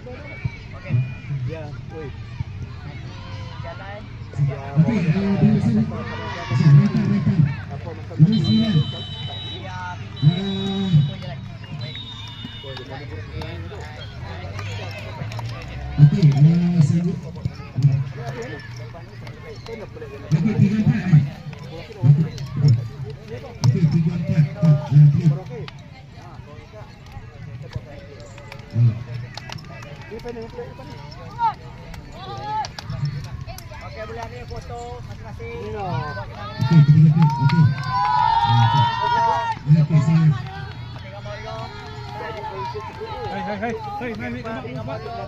Okey. Ya, woi. Jalan. Ya, apa masalah ni? Ya, itu jalan. Baik. Okey, sibuk. Okey, 3-4. Okey, 3-4. Okey, boleh ambil foto masing-masing. Okey, 3-4. Okey. Okey, saya. Ambil gambar dulu. Hei, naik Ambil gambar dulu.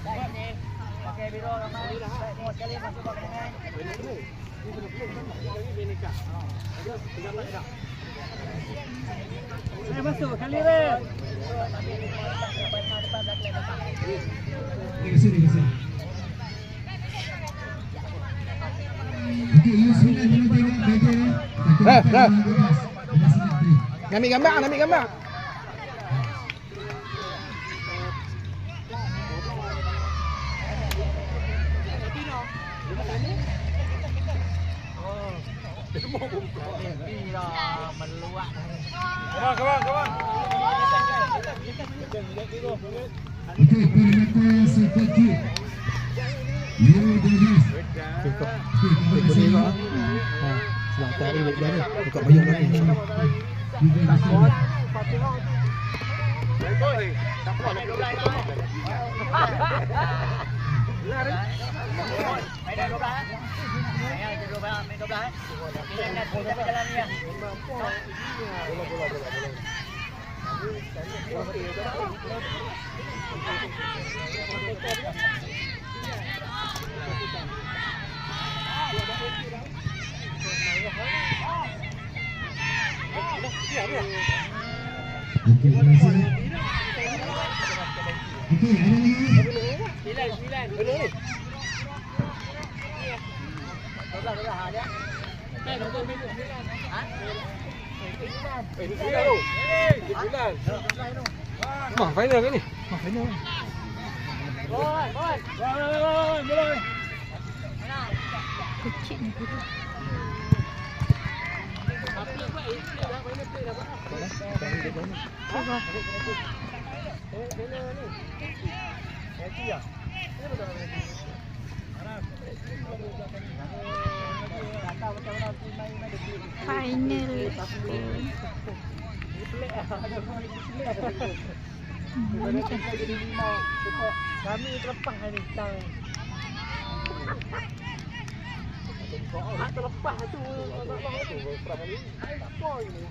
Baik ni. Okey, biru gambar. Baik, semua sekali masuk ke dengan. Saya masuk kali Ren. Terima kasih. Okey, Yus Milan jangan tengok betul. Ambil gambar, ambil gambar. Bila meluak. Kawan. Okey, perimeter Super Cube. Euro 12. Cukup. Okey, terima kasih. Sebab tak ada baik dah. Buka payung dah ni. Terima kasih. Main dah 12. Saya ada 12, main 12. Kita ingat kita jalan ni ya. Okey, terima kasih. Okey, ada lagi? 9. Benar ni. 12 ada. Main betul betul. Ha? Mak final ke ni? Boy. Boleh. Kecil ni pun. Final. Kami terlepas hari ni. Terlepas tu. Tak apa ni.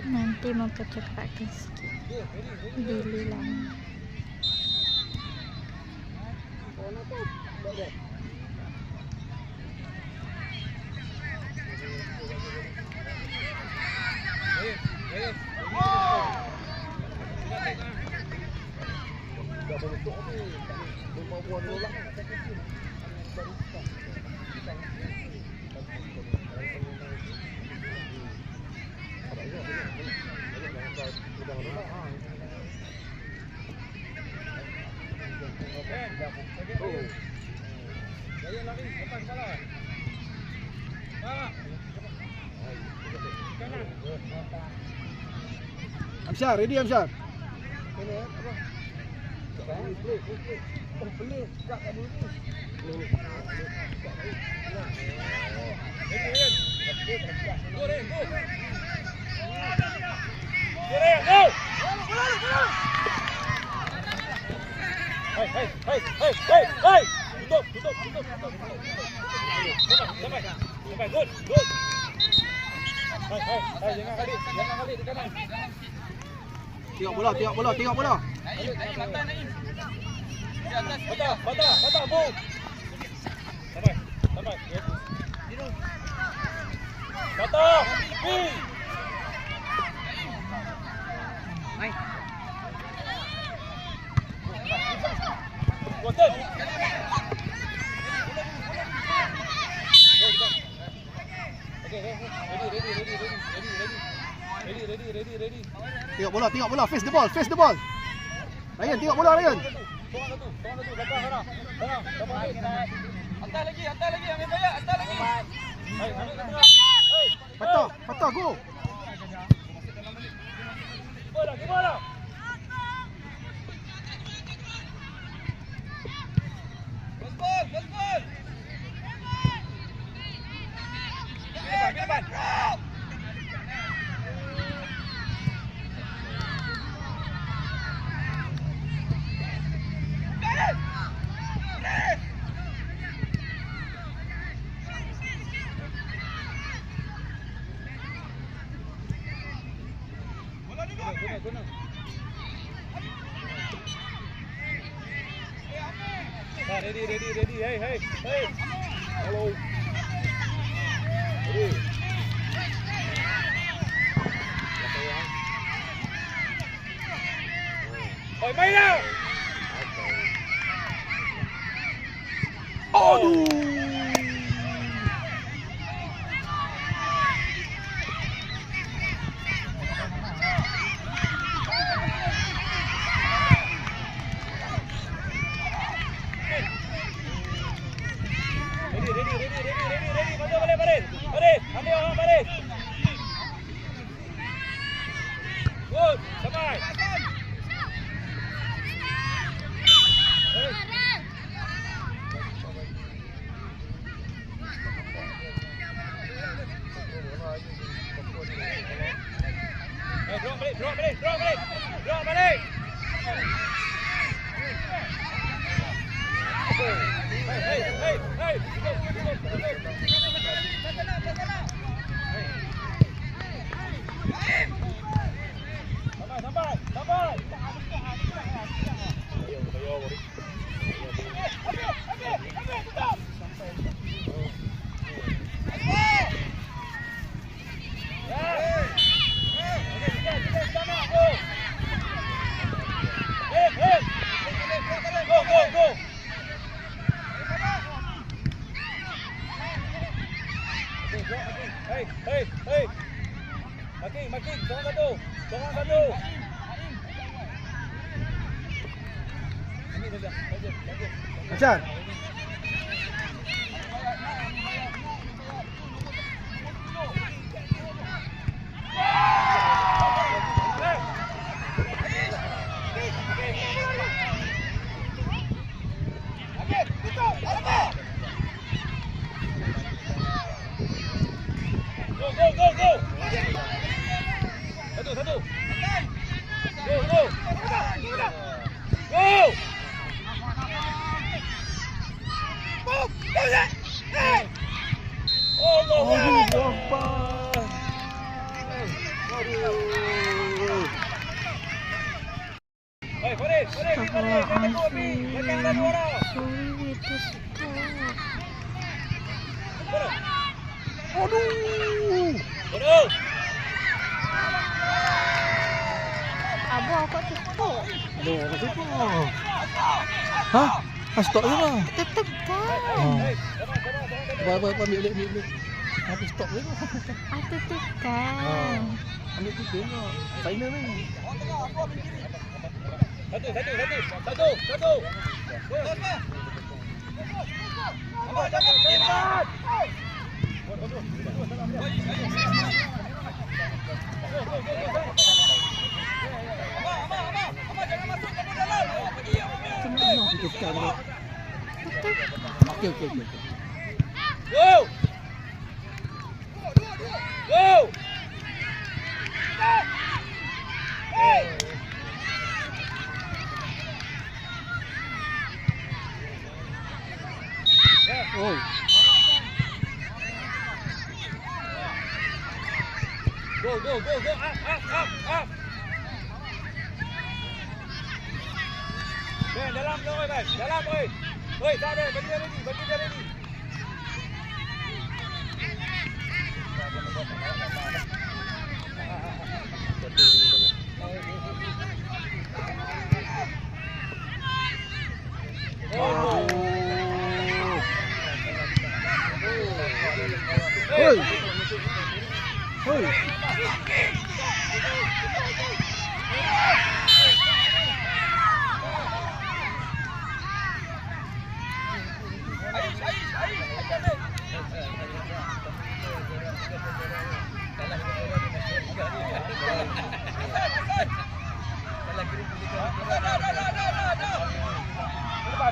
Nanti mempercepatkan sikit. Delay lama. Amsyar, ready Amsyar? Tengok bola, tengok bola, tengok bola. Patah, boom. Sampai. Patah. Kuatan. Ready. Tengok bola, face the ball. Ryan, tengok bola Ryan. Tolong satu, belakang sana. Hantar lagi, ambil banyak, hantar lagi. Hai, ambil ke tengah. Hai. Patah, go. Gimana? Gaspol. Depan. Guna. Ready. Hey. Hello. Ready. Oi, main dah. Aduh. Ready. Masuk balik, Baris. Ambil orang Baris. Good. Sampai. Drop balik. Hey. Sampai. Go. Hey. Makin. Sorang satu. Ini saja. Amsyar. Go. Satu. Go. Allah Akbar. Hey, Farid. Belakang ada dua orang. Sorry to stop. Bodoh. Abang aku tutup. Aduh, apa tu? Hah? Stop je lah. Tutup kan. Apa ambil. Habis stop je lah. Tutup kan. Ambil tu je. Final ni. Satu. Cepat. Okey. Go! Go! Oh. Go. Up. Ben, dalam dong, Ben. Dalam, oi. Oi, tak ada. Bagi dia ready. Hoi.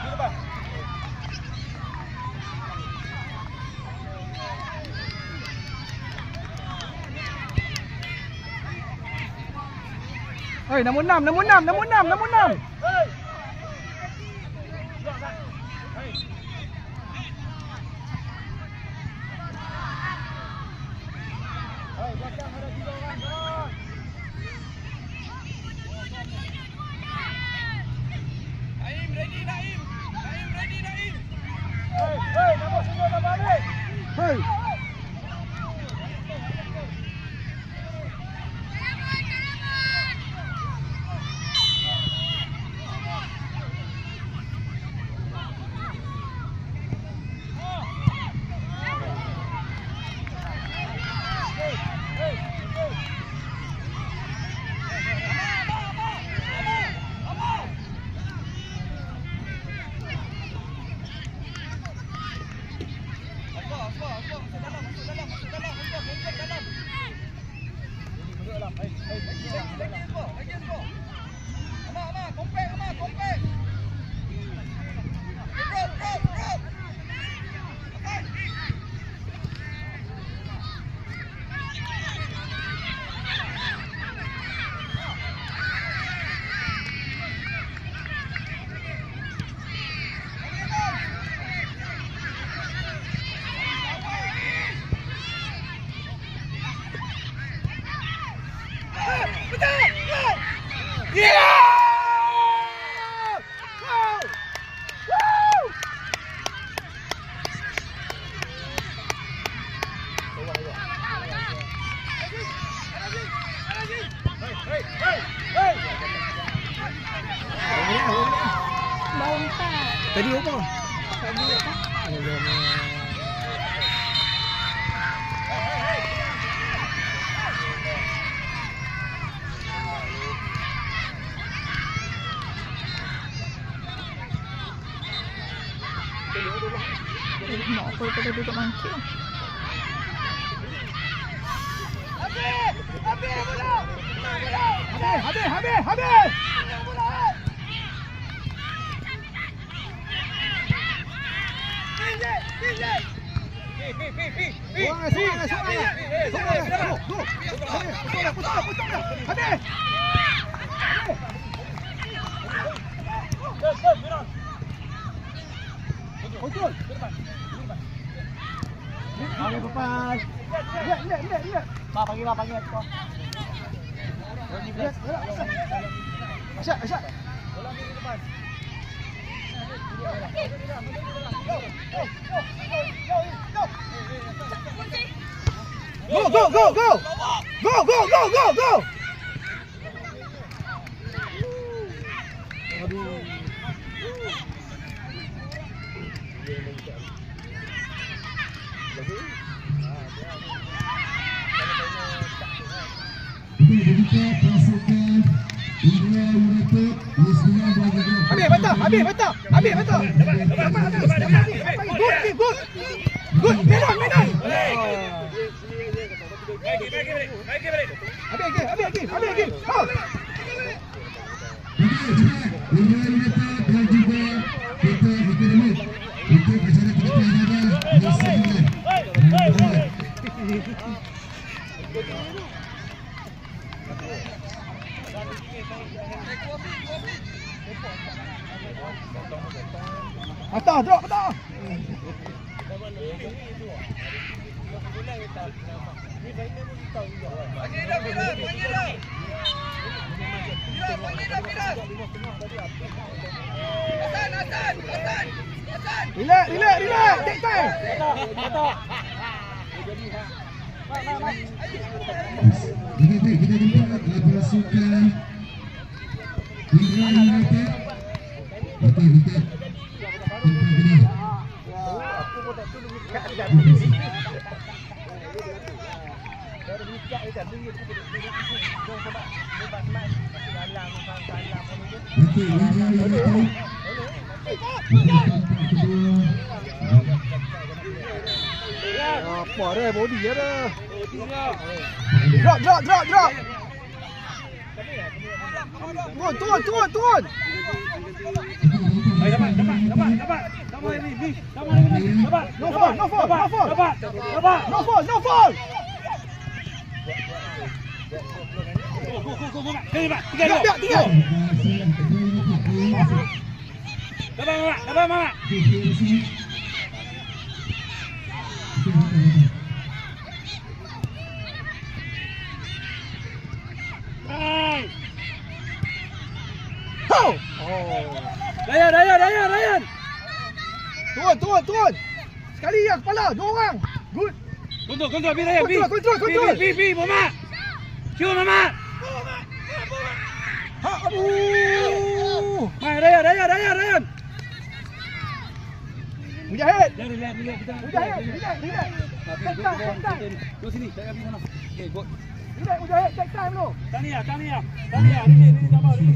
Lepas. Hoi, nombor 6. Hoi. Tadi apa? Mak aku daripada duduk mangkuk. Habis. Panggil aku. Asyik. Go. Habis, betul. Good. Medan. Habis lagi. Oh. Untuk acara Atas, drop atas. Relax. Take time. Kita jumpa pasukan Indra United. Okey, wiket. Okey, Indra United. Apa dah body dia dah. Drop. Turun. No fall. Tiga. Ryan. Turun. Sekali yang kepala, 2 orang. Good. Kontrol, bi Ryan, bi. Kontrol. Bi, Mama. Cium Mama. Aduh. Mai Ryan. Mujahid. Relax. Relax. Take time. Duduk sini, saya pergi sana. Okey, go. Relax, Mujahid. Take time lu. Tania. Ini sabar, ini.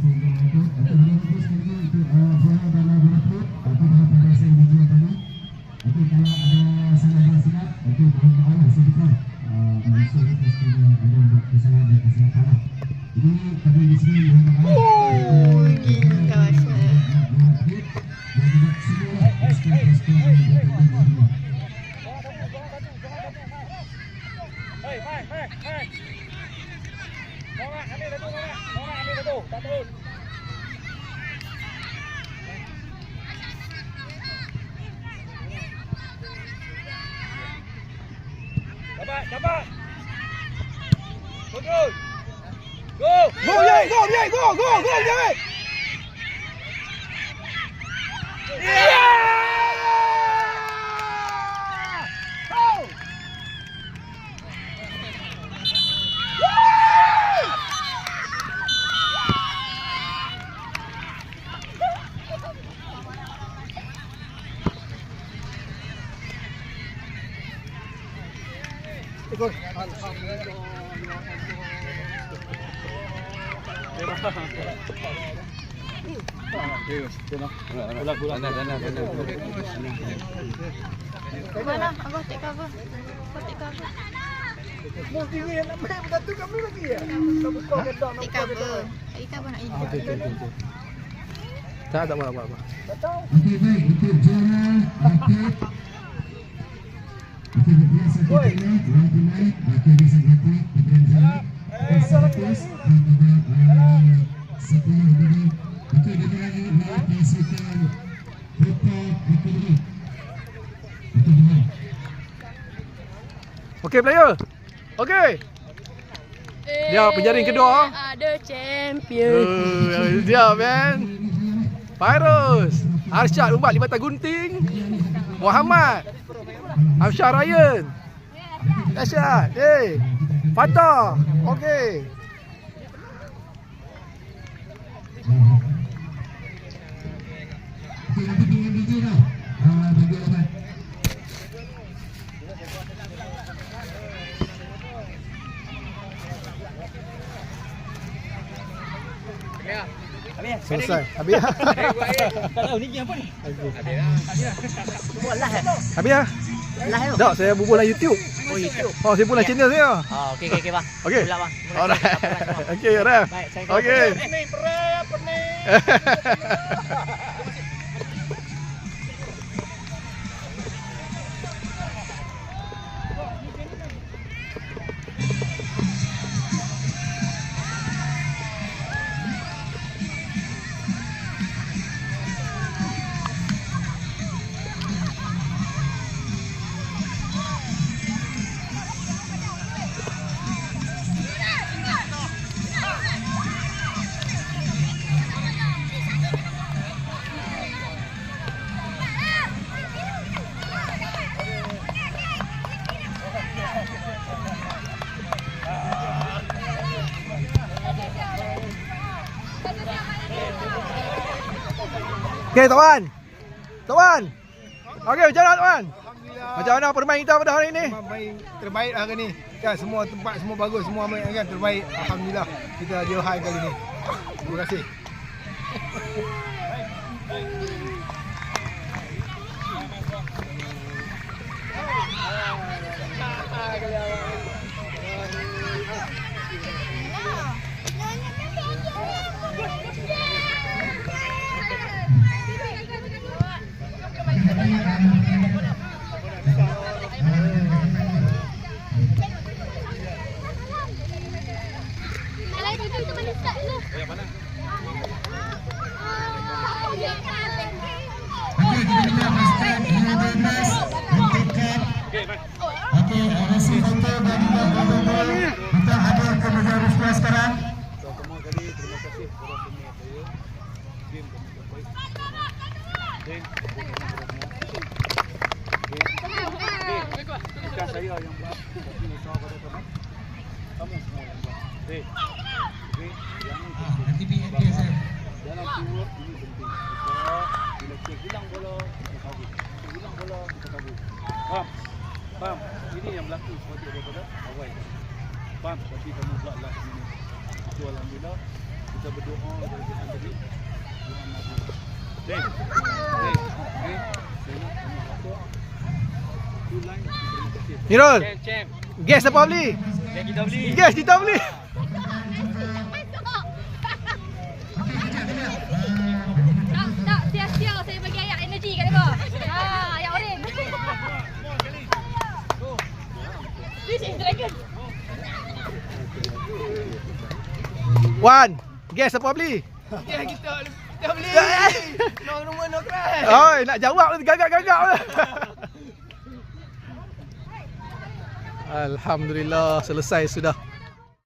Hey. Mama, ambil satu. Tak turun. Dapat. Kontrol. Go, Mujahid. Ikut. Mana? Abah take cover. Mau tinggi nak main betul kami lagi ya. Take cover. Take cover nak ini. Okey. Tak apa. Okey, baik. Untuk juara atlet biasa kita ni tuan tunai bisa atlet berjalan 100 dan juga 10 diri. Okey, kita lagi naik pasukan Kota Ekonomi. Okey player. Okey. Dia penjaring kedua. Ada champion. Dia man. Virus. Arsyad umbat Libatan Gunting. Muhammad. Amsyar Ryan. Arsyad. Fatah. Okey. Nanti dengan DJ dah. Bagi obat. Selesai. Habis. Tak tahu ni apa ni? Buat lah. Habis ah. Lah tu. Tak, saya bubuh dalam YouTube. Oh, YouTube. Oh, saya bubuh dalam channel saya. Okey bang. Okey. Pula bang. Alright. Okey, dah. Baik, saya Okey. Apa ni? Okey, Tok Wan. Tok Wan. Okey, macam mana Tok Wan? Alhamdulillah. Macam mana permain kita pada hari ini? Main terbaik hari ni. Kan semua tempat semua bagus, semua main kan terbaik. Alhamdulillah. Kita dia high kali ni. Terima kasih. Okey, kita pastikan U12 hentikan. Okey, RC foto bagi gol. Kita hadir ke meja Ruspa sekarang. Pertama kali terima kasih kepada semua player. Game kami terbaik. Dan bukan saya yang buat, tapi usaha pada teman. Kamu semua yang buat. Okey. Okey, yang ini Nanti PNP saya. dalam teamwork ini penting. Sebab bila kita hilang bola, kita tahu. Kita hilang bola, kita tahu. Faham? Faham? Ini yang berlaku seperti daripada awal. Faham? Tapi kamu buat last minute. Itu alhamdulillah. Kita berdoa dari Tuhan tadi. Doa Nabi. Then, okay. Saya nak kamu support. Two line, terima kasih. Mirul. Champ. Gas apa beli? Yang kita beli. Gas kita beli. Tak, sia-sia saya bagi ayat energi kat dia. Ayat oren. This is dragon. Wan. Gas apa beli? Ya kita beli. No rumah no cry. Oi, nak jawab tu gagap-gagap tu. Alhamdulillah selesai sudah.